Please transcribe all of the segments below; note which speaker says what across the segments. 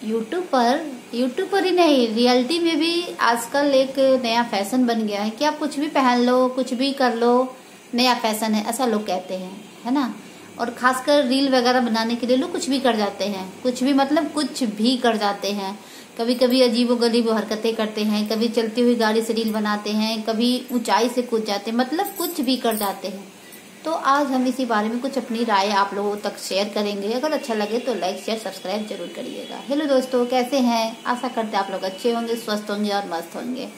Speaker 1: YouTube पर ही नहीं, reality में भी आजकल एक नया फैशन बन गया है कि आप कुछ भी पहन लो, कुछ भी कर लो, नया फैशन है, ऐसा लोग कहते हैं, है ना। और खासकर रील वगैरह बनाने के लिए लोग कुछ भी कर जाते हैं, कुछ भी मतलब कुछ भी कर जाते हैं। कभी कभी अजीबोगरीब हरकतें करते हैं, कभी चलती हुई गाड़ी से रील बनाते हैं, कभी ऊंचाई से कूद जाते हैं, मतलब कुछ भी कर जाते हैं। तो आज हम इसी बारे में कुछ अपनी राय आप लोगों तक शेयर करेंगे। अगर अच्छा लगे तो लाइक शेयर सब्सक्राइब जरूर करिएगा। हेलो दोस्तों, कैसे हैं? आशा करते हैं आप लोग अच्छे होंगे, स्वस्थ होंगे और मस्त होंगे।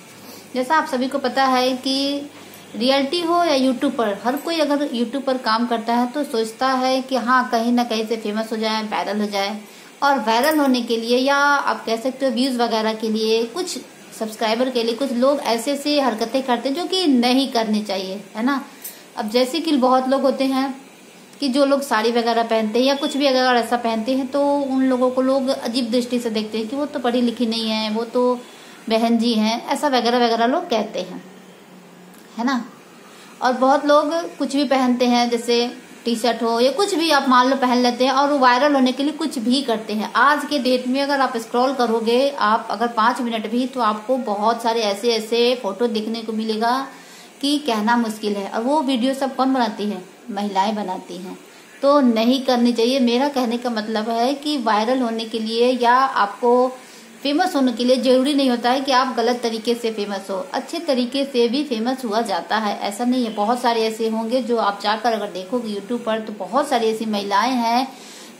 Speaker 1: जैसा आप सभी को पता है कि रियलिटी हो या यूट्यूब पर, हर कोई अगर यूट्यूब पर काम करता है तो सोचता है कि हाँ कहीं ना कहीं से फेमस हो जाए, वायरल हो जाए। और वायरल होने के लिए या आप कह सकते हो व्यूज वगैरह के लिए, कुछ सब्सक्राइबर के लिए कुछ लोग ऐसे ऐसे हरकतें करते हैं जो कि नहीं करनी चाहिए, है ना। अब जैसे कि बहुत लोग होते हैं कि जो लोग साड़ी वगैरह पहनते हैं या कुछ भी अगर ऐसा पहनते हैं तो उन लोगों को लोग अजीब दृष्टि से देखते हैं कि वो तो पढ़ी लिखी नहीं है, वो तो बहन जी हैं, ऐसा वगैरह वगैरह लोग कहते हैं, है ना। और बहुत लोग कुछ भी पहनते हैं, जैसे टी शर्ट हो या कुछ भी आप मान लो पहन लेते हैं और वायरल होने के लिए कुछ भी करते हैं। आज के डेट में अगर आप स्क्रॉल करोगे आप अगर 5 मिनट भी, तो आपको बहुत सारे ऐसे ऐसे फोटो देखने को मिलेगा कि कहना मुश्किल है। और वो वीडियो सब कौन बनाती है? महिलाएं बनाती हैं। तो नहीं करनी चाहिए। मेरा कहने का मतलब है कि वायरल होने के लिए या आपको फेमस होने के लिए जरूरी नहीं होता है कि आप गलत तरीके से फेमस हो, अच्छे तरीके से भी फेमस हुआ जाता है, ऐसा नहीं है। बहुत सारे ऐसे होंगे जो आप जाकर अगर देखोगे यूट्यूब पर तो बहुत सारी ऐसी महिलाएं हैं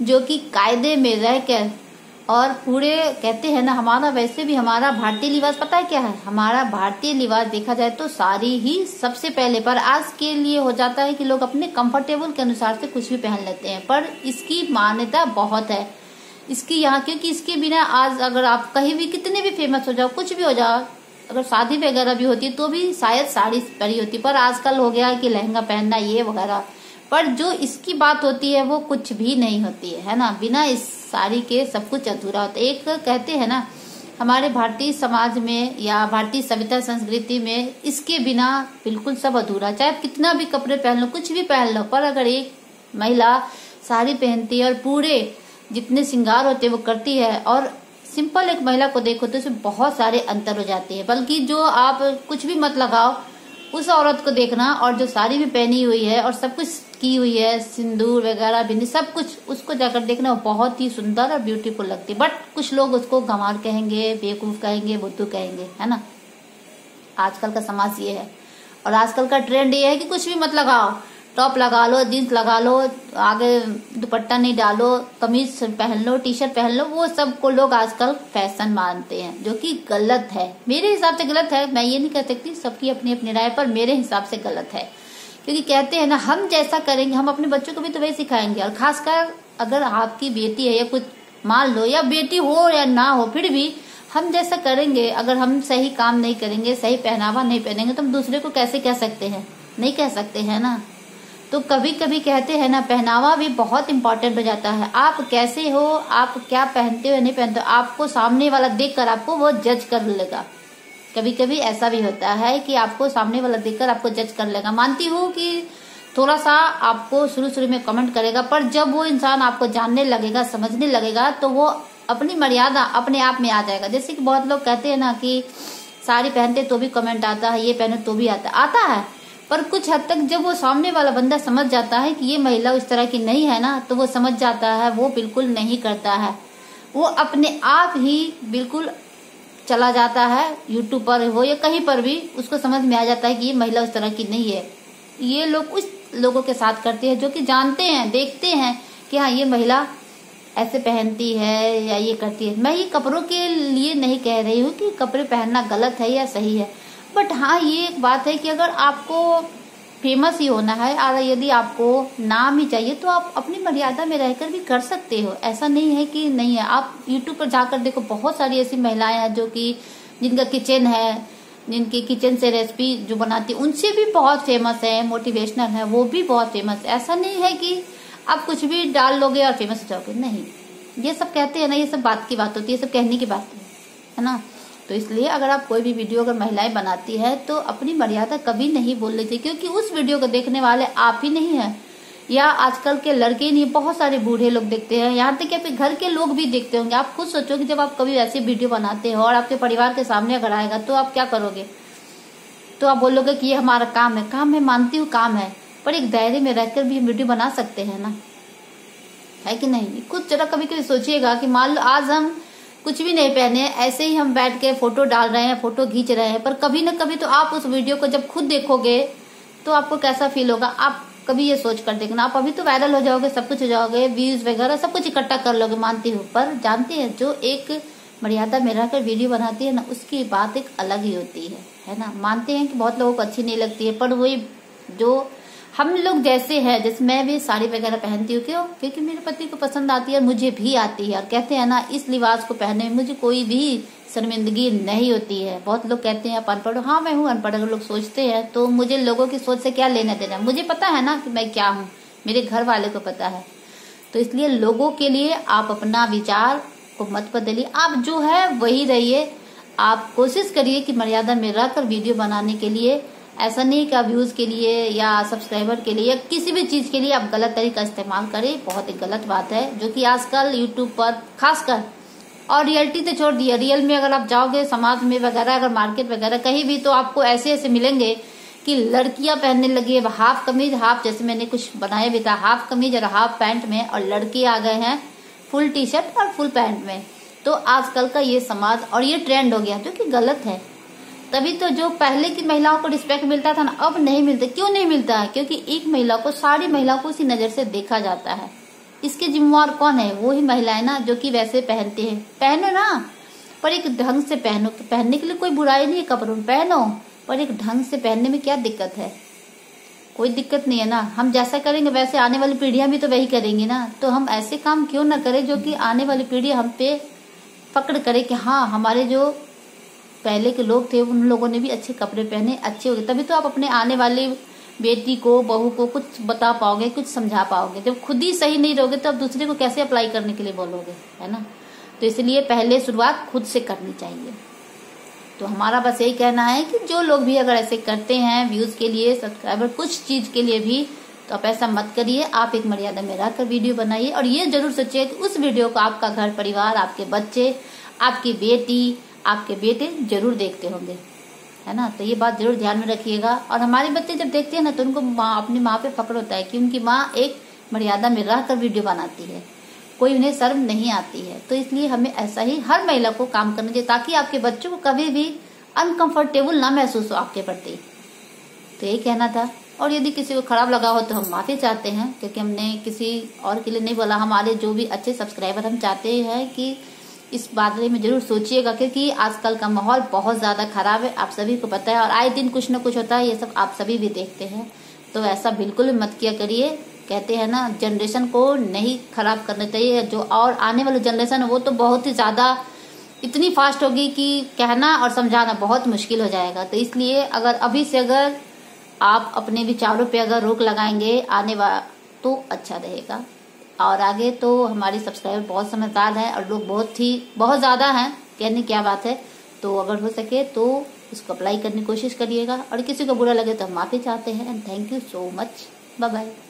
Speaker 1: जो कि कायदे में रह कर और पूरे कहते हैं ना, हमारा वैसे भी हमारा भारतीय लिबास पता है क्या है? हमारा भारतीय लिबास देखा जाए तो साड़ी ही सबसे पहले, पर आज के लिए हो जाता है कि लोग अपने कंफर्टेबल के अनुसार से कुछ भी पहन लेते हैं। पर इसकी मान्यता बहुत है इसकी यहाँ, क्योंकि इसके बिना आज अगर आप कहीं भी कितने भी फेमस हो जाओ, कुछ भी हो जाओ, अगर शादी वगैरह भी होती है तो भी शायद साड़ी पहनी होती, पर आजकल हो गया है कि लहंगा पहनना ये वगैरह। पर जो इसकी बात होती है वो कुछ भी नहीं होती है ना। बिना इस साड़ी के सब कुछ अधूरा होता है। एक कहते हैं ना, हमारे भारतीय समाज में या भारतीय सभ्यता संस्कृति में इसके बिना बिल्कुल सब अधूरा। चाहे कितना भी कपड़े पहन लो, कुछ भी पहन लो, पर अगर एक महिला साड़ी पहनती है और पूरे जितने श्रृंगार होते हैं वो करती है, और सिंपल एक महिला को देखो तो इसमें बहुत सारे अंतर हो जाते हैं। बल्कि जो आप कुछ भी मत लगाओ, उस औरत को देखना और जो साड़ी भी पहनी हुई है और सब कुछ की हुई है, सिंदूर वगैरह बिंदी सब कुछ, उसको जाकर देखना वो बहुत ही सुंदर और ब्यूटीफुल लगती है। बट कुछ लोग उसको गंवार कहेंगे, बेवकूफ कहेंगे, बुद्धू कहेंगे, है ना। आजकल का समाज ये है और आजकल का ट्रेंड ये है कि कुछ भी मत लगाओ, टॉप लगा लो, जीन्स लगा लो, आगे दुपट्टा नहीं डालो, कमीज पहन लो, टी शर्ट पहन लो, वो सब को लोग आजकल फैशन मानते हैं, जो कि गलत है। मेरे हिसाब से गलत है। मैं ये नहीं कह सकती, सबकी अपनी अपनी राय, पर मेरे हिसाब से गलत है। क्योंकि कहते हैं ना, हम जैसा करेंगे हम अपने बच्चों को भी तो वही सिखाएंगे। और खासकर अगर आपकी बेटी है या कुछ मान लो, या बेटी हो या ना हो, फिर भी हम जैसा करेंगे, अगर हम सही काम नहीं करेंगे, सही पहनावा नहीं पहनेंगे, तो हम दूसरे को कैसे कह सकते हैं? नहीं कह सकते हैं ना। तो कभी कभी कहते हैं ना, पहनावा भी बहुत इंपॉर्टेंट हो जाता है। आप कैसे हो, आप क्या पहनते हो या नहीं पहनते हो, आपको सामने वाला देखकर आपको वो जज कर लेगा। कभी कभी ऐसा भी होता है कि आपको सामने वाला देखकर आपको जज कर लेगा। मानती हूँ कि थोड़ा सा आपको शुरू में कमेंट करेगा, पर जब वो इंसान आपको जानने लगेगा, समझने लगेगा, तो वो अपनी मर्यादा अपने आप में आ जाएगा। जैसे कि बहुत लोग कहते हैं ना कि साड़ी पहनते तो भी कमेंट आता है, ये पहनो तो भी आता है, पर कुछ हद तक जब वो सामने वाला बंदा समझ जाता है कि ये महिला उस तरह की नहीं है ना, तो वो समझ जाता है, वो बिल्कुल नहीं करता है। वो अपने आप ही बिल्कुल चला जाता है, यूट्यूब पर हो या कहीं पर भी, उसको समझ में आ जाता है कि ये महिला उस तरह की नहीं है। ये लोग उस लोगों के साथ करते हैं जो कि जानते हैं, देखते हैं कि हाँ ये महिला ऐसे पहनती है या ये करती है। मैं ये कपड़ों के लिए नहीं कह रही हूँ कि कपड़े पहनना गलत है या सही है, बट हाँ ये एक बात है कि अगर आपको फेमस ही होना है और यदि आपको नाम ही चाहिए तो आप अपनी मर्यादा में रहकर भी कर सकते हो। ऐसा नहीं है कि नहीं है। आप यूट्यूब पर जाकर देखो, बहुत सारी ऐसी महिलाएं हैं जो कि जिनका किचन है, जिनके किचन से रेसिपी जो बनाती है उनसे भी बहुत फेमस है, मोटिवेशनल है, वो भी बहुत फेमस। ऐसा नहीं है कि आप कुछ भी डाल लोगे और फेमस हो जाओगे, नहीं। ये सब कहते हैं ना, ये सब बात की बात होती है, सब कहने की बात है ना। तो इसलिए अगर आप कोई भी वीडियो अगर महिलाएं बनाती है तो अपनी मर्यादा कभी नहीं बोलनी चाहिए, क्योंकि उस वीडियो को देखने वाले आप ही नहीं है। या आजकल के लड़के नहीं, बहुत सारे बूढ़े लोग देखते हैं, यहाँ तक कि आपके घर के लोग भी देखते होंगे। आप खुद सोचो कि जब आप कभी ऐसी वीडियो बनाते हो और आपके परिवार के सामने अगर आएगा तो आप क्या करोगे? तो आप बोलोगे कि ये हमारा काम है। काम है, मानती हूँ काम है, पर एक दायरे में रहकर भी हम वीडियो बना सकते हैं ना, है कि नहीं? कुछ जरा कभी कभी सोचिएगा कि मान लो आज हम कुछ भी नहीं पहने, ऐसे ही हम बैठ के फोटो डाल रहे हैं, फोटो खींच रहे हैं, पर कभी न कभी तो आप उस वीडियो को जब खुद देखोगे तो आपको कैसा फील होगा? आप कभी ये सोच कर देखना। आप अभी तो वायरल हो जाओगे, सब कुछ हो जाओगे, व्यूज वगैरह सब कुछ इकट्ठा कर लोगे, मानती हूँ, पर जानते हैं जो एक मर्यादा में रहकर वीडियो बनाती है ना, उसकी बात एक अलग ही होती है ना। मानते हैं कि बहुत लोगों को अच्छी नहीं लगती है, पर वही जो हम लोग जैसे हैं, जैसे मैं भी साड़ी वगैरह पहनती हूँ, क्यों? क्योंकि मेरे पति को पसंद आती है और मुझे भी आती है, और कहते हैं ना इस लिबास को पहनने में मुझे कोई भी शर्मिंदगी नहीं होती है। बहुत लोग कहते हैं आप अनपढ़ हो। हाँ, मैं हूँ अनपढ़, अगर लोग सोचते हैं तो मुझे लोगों की सोच से क्या लेना देना। मुझे पता है ना कि मैं क्या हूँ, मेरे घर वाले को पता है। तो इसलिए लोगों के लिए आप अपना विचार को मत बदलिए, आप जो है वही रहिए। आप कोशिश करिए कि मर्यादा में रहकर वीडियो बनाने के लिए, ऐसा नहीं कि व्यूज के लिए या सब्सक्राइबर के लिए या किसी भी चीज के लिए आप गलत तरीका इस्तेमाल करें। बहुत ही गलत बात है जो कि आजकल यूट्यूब पर खासकर, और रियलिटी तो छोड़ दिया, रियल में अगर आप जाओगे समाज में वगैरह, अगर मार्केट वगैरह कहीं भी, तो आपको ऐसे ऐसे मिलेंगे कि लड़कियां पहनने लगी है हाफ कमीज, हाफ, जैसे मैंने कुछ बनाया भी था, हाफ कमीज और हाफ पैंट में, और लड़के आ गए हैं फुल टी शर्ट और फुल पैंट में। तो आजकल का ये समाज और ये ट्रेंड हो गया जो कि गलत है। तभी तो जो पहले की महिलाओं को रिस्पेक्ट मिलता था ना, अब नहीं मिलता। क्यों नहीं मिलता है? क्योंकि एक महिला को, सारी महिलाओं को उसी नजर से देखा जाता है। इसके जिम्मेवार कौन है? वो ही महिलाएं ना, जो कि वैसे पहनते हैं। पहनो ना, पर एक ढंग से पहनो। पहनने के लिए कोई बुराई नहीं है, कपड़ों में पहनो, पर एक ढंग से पहनने में क्या दिक्कत है? कोई दिक्कत नहीं है ना। हम जैसा करेंगे वैसे आने वाली पीढ़ियां भी तो वही करेंगी ना। तो हम ऐसे काम क्यों ना करें जो कि आने वाली पीढ़ी हम पे पकड़ करे कि हाँ, हमारे जो पहले के लोग थे उन लोगों ने भी अच्छे कपड़े पहने, अच्छे हो गए। तभी तो आप अपने आने वाली बेटी को, बहू को कुछ बता पाओगे, कुछ समझा पाओगे। जब खुद ही सही नहीं रहोगे तो आप दूसरे को कैसे अप्लाई करने के लिए बोलोगे, है ना? तो इसलिए पहले शुरुआत खुद से करनी चाहिए। तो हमारा बस यही कहना है कि जो लोग भी अगर ऐसे करते हैं व्यूज के लिए, सब्सक्राइबर, कुछ चीज के लिए भी, तो आप ऐसा मत करिए। आप एक मर्यादा में रहकर वीडियो बनाइए, और ये जरूर सोचिए कि उस वीडियो को आपका घर परिवार, आपके बच्चे, आपकी बेटी, आपके बेटे जरूर देखते होंगे, है ना? तो ये बात जरूर ध्यान में रखिएगा। और हमारे बच्चे जब देखते हैं ना, तो उनको अपनी माँ पे फक्र होता है कि उनकी माँ एक मर्यादा में रहकर वीडियो बनाती है, कोई उन्हें शर्म नहीं आती है। तो इसलिए हमें ऐसा ही हर महिला को काम करना चाहिए, ताकि आपके बच्चों को कभी भी अनकंफर्टेबल ना महसूस हो आपके प्रति। तो यही कहना था। और यदि किसी को खराब लगा हो तो हम माफी चाहते हैं, क्योंकि हमने किसी और के लिए नहीं बोला। हमारे जो भी अच्छे सब्सक्राइबर, हम चाहते हैं कि इस बारे में जरूर सोचिएगा, क्योंकि आजकल का माहौल बहुत ज्यादा खराब है, आप सभी को पता है, और आए दिन कुछ न कुछ होता है, ये सब आप सभी भी देखते हैं। तो ऐसा बिल्कुल भी मत किया करिए। कहते हैं ना, जनरेशन को नहीं खराब करना चाहिए। जो और आने वाली जनरेशन है वो तो बहुत ही ज्यादा इतनी फास्ट होगी कि कहना और समझाना बहुत मुश्किल हो जाएगा। तो इसलिए अगर अभी से अगर आप अपने विचारों पे अगर रोक लगाएंगे आने वाला, तो अच्छा रहेगा। और आगे तो हमारी सब्सक्राइबर बहुत समझदार हैं और लोग बहुत ज्यादा हैं, कहने क्या बात है। तो अगर हो सके तो इसको अप्लाई करने की कोशिश करिएगा, और किसी को बुरा लगे तो हम माफी चाहते हैं। And thank you so much, bye bye.